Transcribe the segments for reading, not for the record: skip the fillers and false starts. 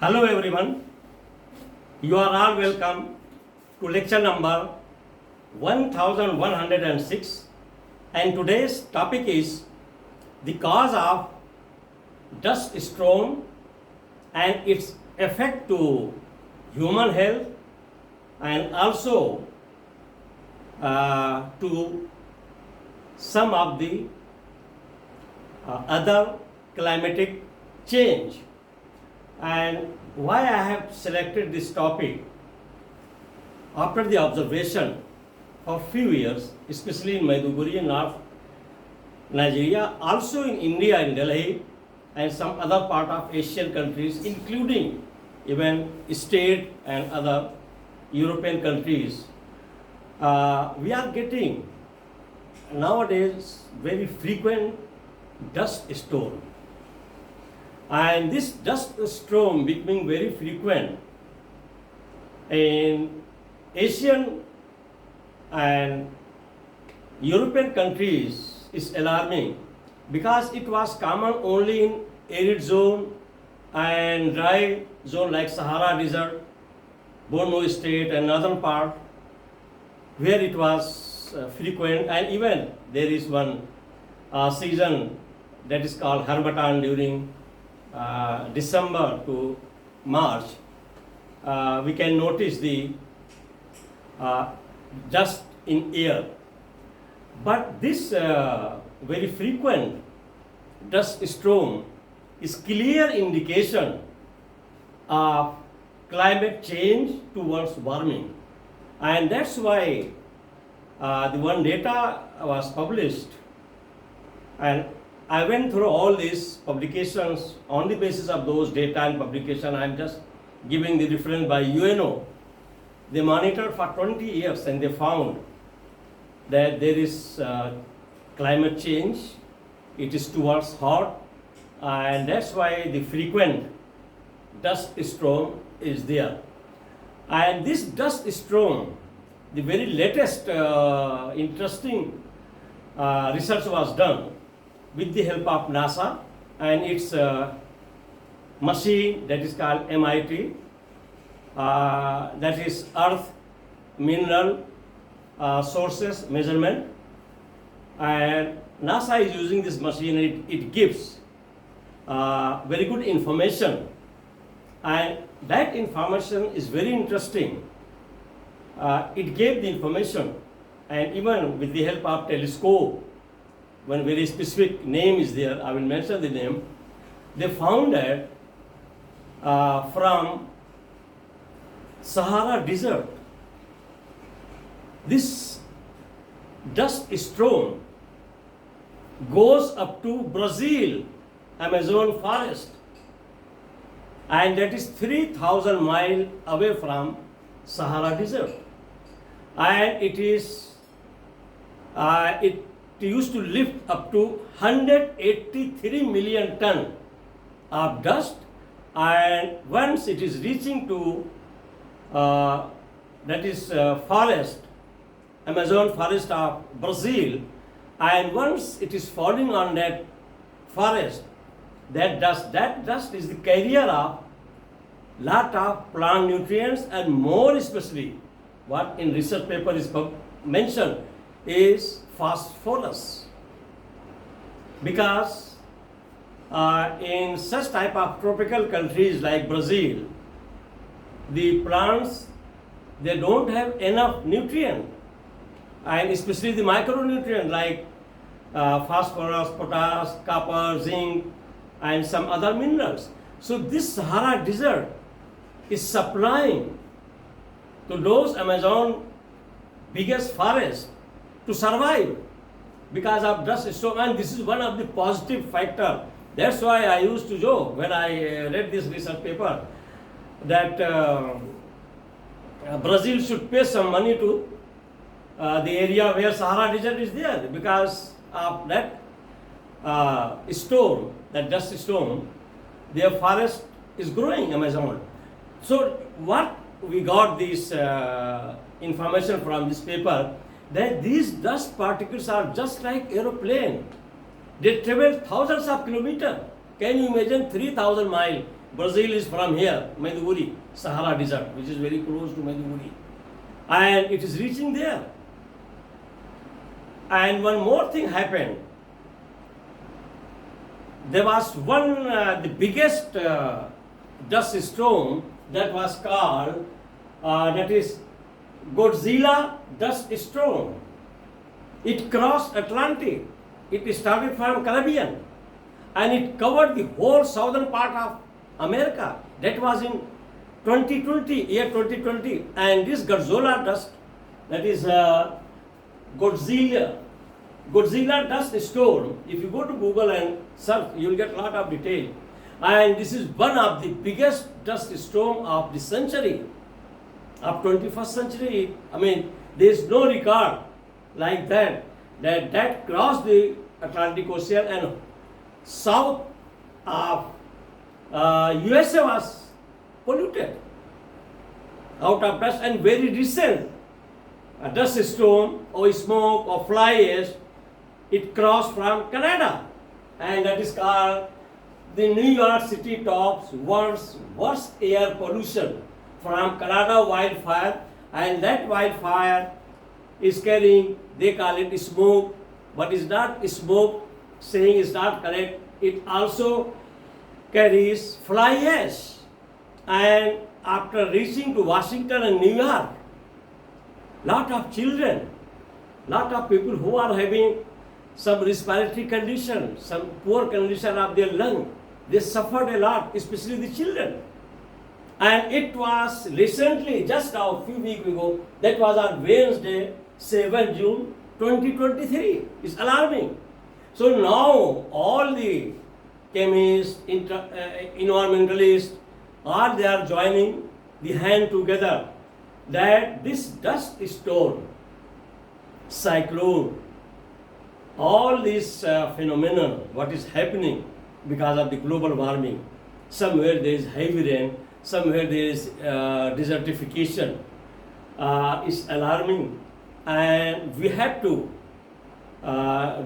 Hello everyone, you are all welcome to lecture number 1106, and today's topic is the cause of dust storm and its effect to human health and also to some of the other climatic change. And why I have selected this topic, after the observation for few years, especially in Maiduguri and North Nigeria, also in India in Delhi and some other part of Asian countries, including even state and other European countries, we are getting nowadays very frequent dust storm. And this dust storm becoming very frequent in Asian and European countries is alarming, because it was common only in arid zone and dry zone like Sahara Desert, Borno state and northern part, where it was frequent. And even there is one season that is called Harmattan during December to March. We can notice the dust in air. But this very frequent dust storm is clear indication of climate change towards warming. And that's why the one data was published, and I went through all these publications. On the basis of those data and publication, I am just giving the reference by UNO. They monitored for 20 years and they found that there is climate change. It is towards hot, and that's why the frequent dust storm is there. And this dust storm, the very latest interesting research was done with the help of NASA and its machine that is called MIT, that is Earth Mineral Sources Measurement. And NASA is using this machine, and it gives very good information, and that information is very interesting. It gave the information, and even with the help of telescope, one very specific name is there, I will mention the name. They found that from Sahara Desert, this dust storm goes up to Brazil, Amazon forest, and that is 3,000 miles away from Sahara Desert. And it is, it used to lift up to 183 million ton of dust, and once it is reaching to that is forest, Amazon forest of Brazil, and once it is falling on that forest, that dust is the carrier of lot of plant nutrients, and more especially what in research paper is mentioned is phosphorus. Because in such type of tropical countries like Brazil, the plants, they don't have enough nutrient, and especially the micronutrient like phosphorus, potash, copper, zinc and some other minerals. So this Sahara Desert is supplying to those Amazon biggest forests to survive because of dust storm, and this is one of the positive factor. That's why I used to joke when I read this research paper that Brazil should pay some money to the area where Sahara Desert is there, because of that storm, that dust storm, their forest is growing, Amazon. So what we got this information from this paper, that these dust particles are just like aeroplane. They travel thousands of kilometers. Can you imagine 3,000 miles Brazil is from here, Maiduguri, Sahara Desert, which is very close to Maiduguri. And it is reaching there. And one more thing happened. There was one, the biggest dust storm that was called, that is Godzilla dust storm. It crossed Atlantic. It started from Caribbean and it covered the whole southern part of America. That was in 2020, year 2020. And this Godzilla dust, that is Godzilla dust storm, if you go to Google and search, you will get a lot of detail. And this is one of the biggest dust storm of the century, of 21st century. I mean, there is no record like that crossed the Atlantic Ocean, and south of USA was polluted out of dust. And very recent a dust storm or smoke or fly ash, it crossed from Canada, and that is called the New York City tops world's worst air pollution from Canada wildfire. And that wildfire is carrying, they call it smoke, but it's not smoke, saying is not correct. It also carries fly ash. And after reaching to Washington and New York, lot of children, lot of people who are having some respiratory condition, some poor condition of their lung, they suffered a lot, especially the children. And it was recently, just a few weeks ago, that was on Wednesday, 7 June 2023. It's alarming. So now all the chemists, environmentalists, all they are joining the hand together that this dust storm, cyclone, all this phenomenon, what is happening because of the global warming, somewhere there is heavy rain, somewhere there is desertification, is alarming, and we have to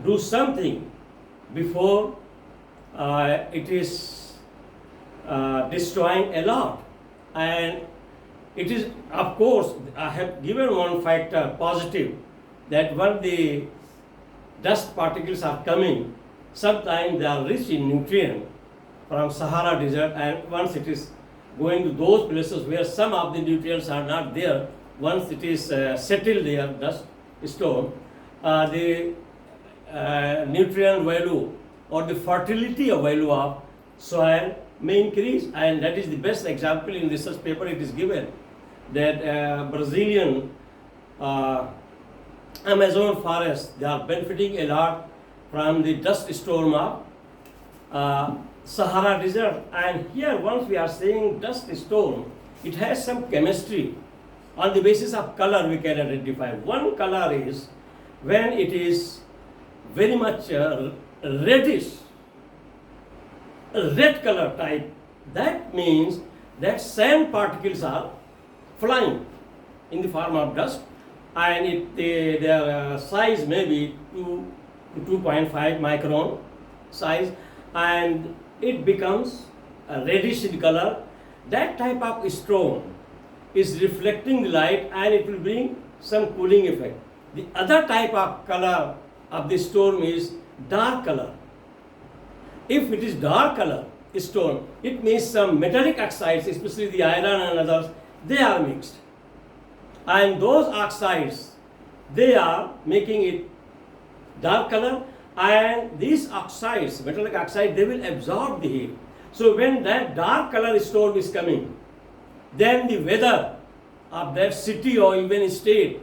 do something before it is destroying a lot. And it is, of course, I have given one factor positive, that when the dust particles are coming, sometimes they are rich in nutrient from Sahara Desert, and once it is going to those places where some of the nutrients are not there, once it is settled there, dust storm, the nutrient value or the fertility of value of soil may increase. And that is the best example in research paper. It is given that Brazilian Amazon forest, they are benefiting a lot from the dust storm of Sahara Desert. And here, once we are saying dust storm, it has some chemistry. On the basis of color, we can identify. One color is when it is very much reddish, red color type. That means that sand particles are flying in the form of dust, and their size may be 2 to 2.5 micron size, and it becomes reddish in color. That type of storm is reflecting the light, and it will bring some cooling effect. The other type of color of the storm is dark color. If it is dark color storm, it means some metallic oxides, especially the iron and others, they are mixed. And those oxides, they are making it dark color, and these oxides, metallic oxide, they will absorb the heat. So when that dark color storm is coming, then the weather of that city or even state,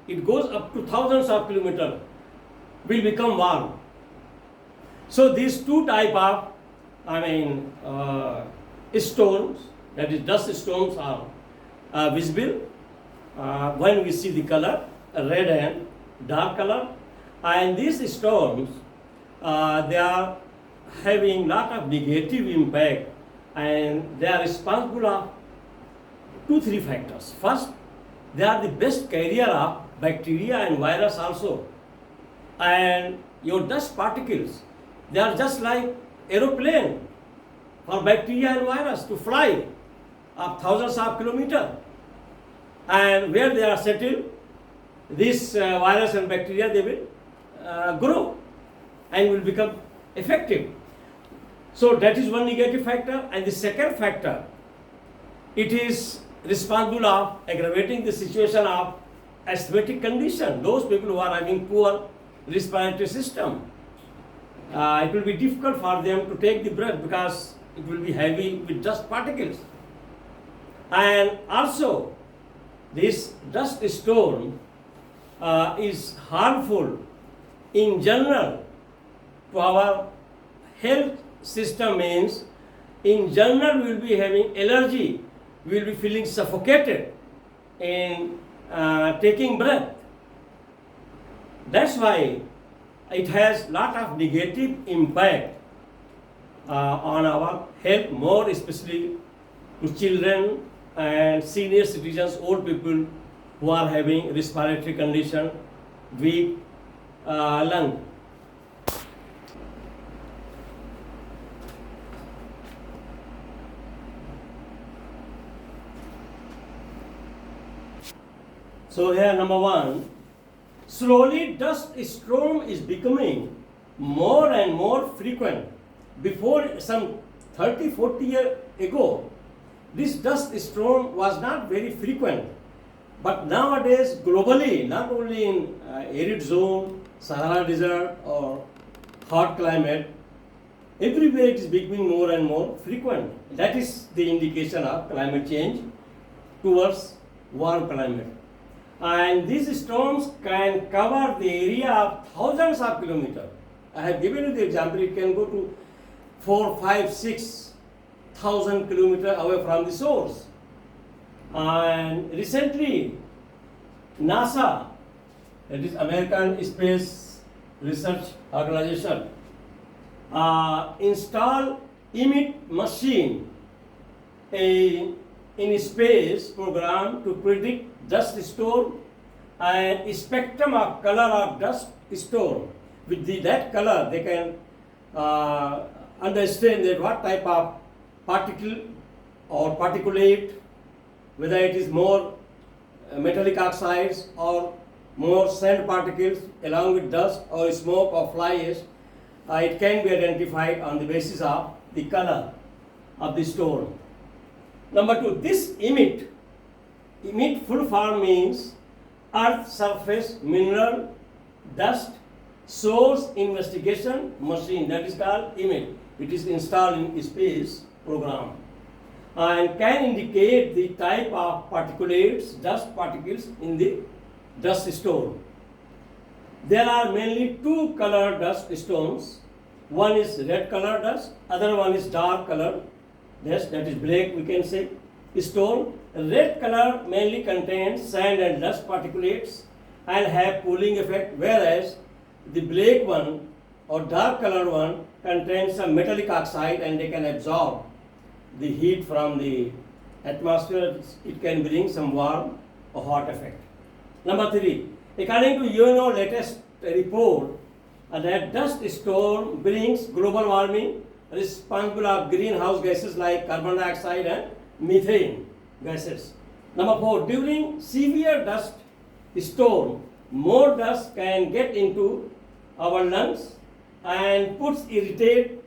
it goes up to thousands of kilometers, will become warm. So these two type of, storms, that is dust storms, are visible when we see the color, red and dark color. And these storms, they are having lot of negative impact, and they are responsible of 2-3 factors. First, they are the best carrier of bacteria and virus also. And your dust particles, they are just like aeroplane. for bacteria and virus to fly up thousands of kilometers. And where they are settled, this virus and bacteria, they will grow and will become effective. So that is one negative factor. And the second factor, it is responsible of aggravating the situation of asthmatic condition. Those people who are having poor respiratory system, it will be difficult for them to take the breath because it will be heavy with dust particles. And also, this dust storm is harmful in general to our health system. Means in general we will be having allergy, we will be feeling suffocated in taking breath. That's why it has lot of negative impact on our health, more especially to children and senior citizens, old people who are having respiratory condition, weak lung. So here number one, slowly dust storm is becoming more and more frequent. Before some 30-40 years ago, this dust storm was not very frequent. But nowadays, globally, not only in arid zone, Sahara Desert or hot climate, everywhere it is becoming more and more frequent. That is the indication of climate change towards warm climate. And these storms can cover the area of thousands of kilometers. I have given you the example, it can go to 4, 5, 6,000 kilometers away from the source. And recently, NASA, that is American Space Research Organization, installed EMIT machine in space program to predict dust storm and spectrum of color of dust storm. With that color, they can understand that what type of particle or particulate, whether it is more metallic oxides or more sand particles along with dust or smoke or fly ash, it can be identified on the basis of the color of the storm. Number two, this EMIT full form means Earth Surface Mineral Dust Source Investigation Machine, that is called EMIT. It is installed in space program and can indicate the type of particulates, dust particles in the dust storm. There are mainly two color dust storms. One is red color dust, other one is dark color dust, that is black, we can say, storm. Red color mainly contains sand and dust particulates and have cooling effect, whereas the black one or dark color one contains some metallic oxide and they can absorb the heat from the atmosphere. It can bring some warm or hot effect. Number three, according to UNO latest report, that dust storm brings global warming, responsible of greenhouse gases like carbon dioxide and methane gases. Number four, during severe dust storm, more dust can get into our lungs and irritate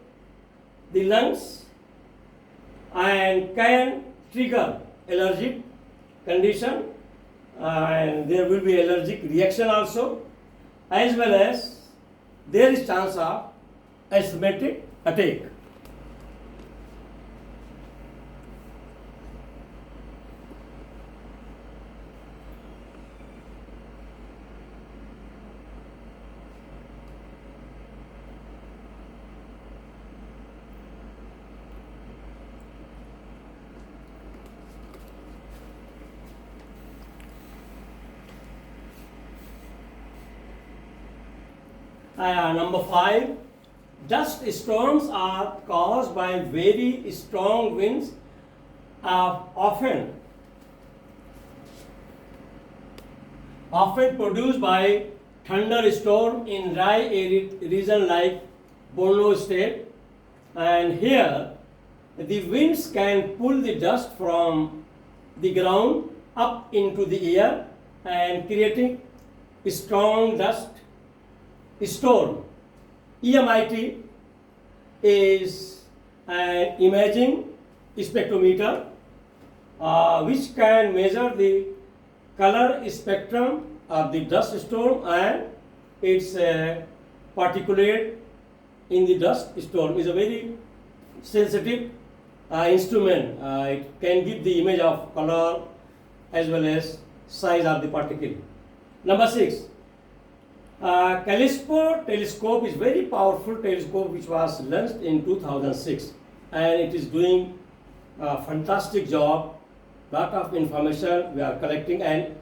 the lungs and can trigger allergic condition, and there will be allergic reaction also, as well as there is chance of asthmatic attack. Number five, dust storms are caused by very strong winds, often produced by thunderstorm in dry arid region like Borno state. And here the winds can pull the dust from the ground up into the air and creating a strong dust storm. EMIT is an imaging spectrometer which can measure the color spectrum of the dust storm and its particulate in the dust storm. Is a very sensitive instrument. It can give the image of color as well as size of the particle. Number 6. Callisto telescope is very powerful telescope which was launched in 2006 and it is doing a fantastic job. Lot of information we are collecting, and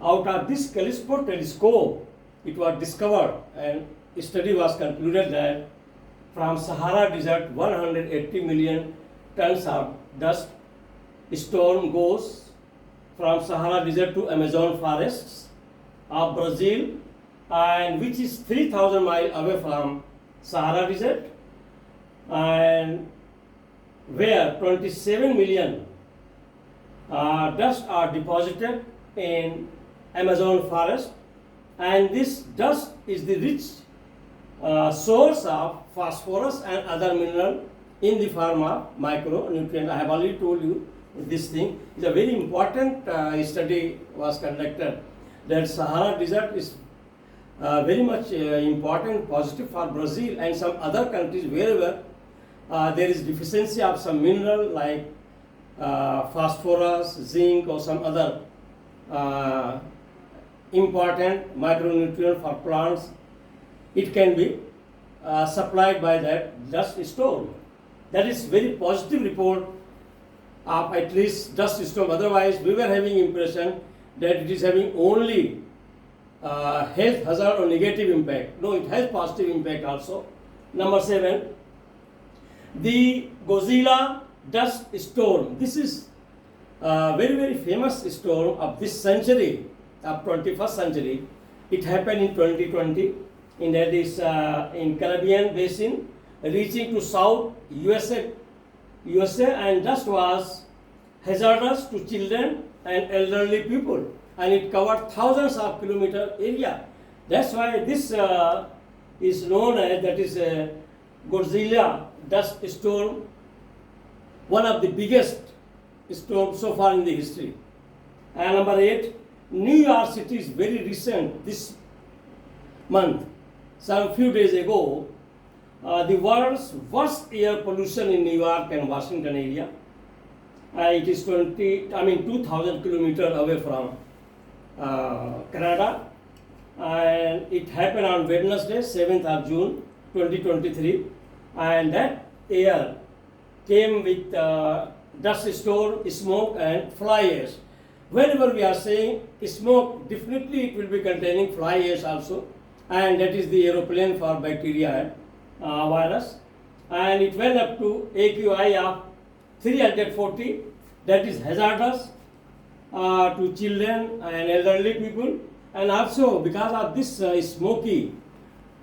out of this Callisto telescope it was discovered and a study was concluded that from Sahara Desert 180 million tons of dust storm goes from Sahara Desert to Amazon forests of Brazil, and which is 3,000 miles away from Sahara Desert, and where 27 million dust are deposited in Amazon forest, and this dust is the rich source of phosphorus and other mineral in the form of micronutrient. I have already told you this thing is a very important study was conducted that Sahara Desert is very much important, positive for Brazil and some other countries wherever there is deficiency of some mineral like phosphorus, zinc or some other important micronutrient for plants. It can be supplied by that dust storm. That is very positive report of at least dust storm. Otherwise, we were having impression that it is having only health hazard or negative impact. No, it has positive impact also. Number 7, the Godzilla dust storm. This is a very famous storm of this century, of 21st century. It happened in 2020, in that is in Caribbean basin, reaching to South USA, and dust was hazardous to children and elderly people, and it covered thousands of kilometer area. That's why this is known as, that is Godzilla dust storm, one of the biggest storms so far in the history. And number 8, New York City is very recent, this month, some few days ago, the world's worst air pollution in New York and Washington area. It is 2,000 kilometers away from Canada, and it happened on Wednesday, 7th of June 2023, and that air came with dust storm, smoke and fly ash. Whenever we are saying smoke, definitely it will be containing fly ash also, and that is the aeroplane for bacteria and virus, and it went up to AQI of 340, that is hazardous to children and elderly people. And also because of this smoky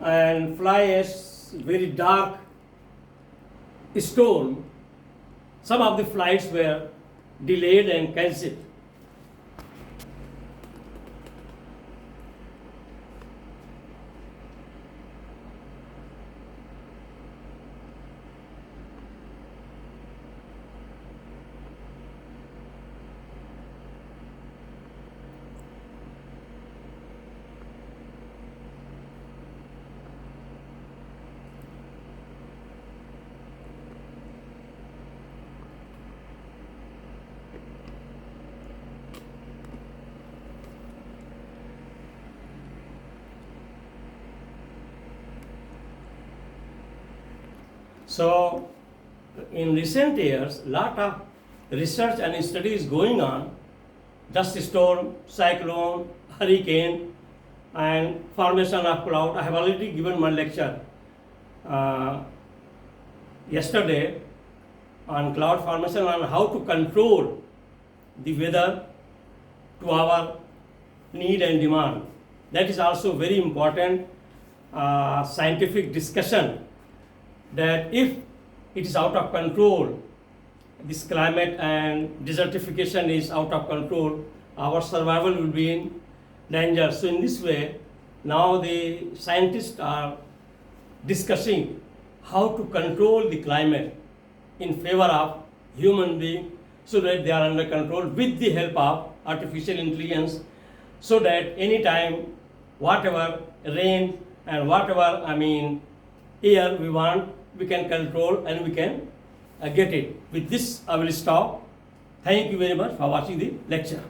and fly ash, very dark storm, some of the flights were delayed and cancelled. So, in recent years, lot of research and studies going on, dust storm, cyclone, hurricane, and formation of cloud. I have already given my lecture yesterday on cloud formation and how to control the weather to our need and demand. That is also very important scientific discussion, that if it is out of control, this climate and desertification is out of control, our survival will be in danger. So in this way, now the scientists are discussing how to control the climate in favor of human being, so that they are under control with the help of artificial intelligence, so that anytime whatever rain and whatever air we want, we can control and we can get it. With this I will stop. Thank you very much for watching the lecture.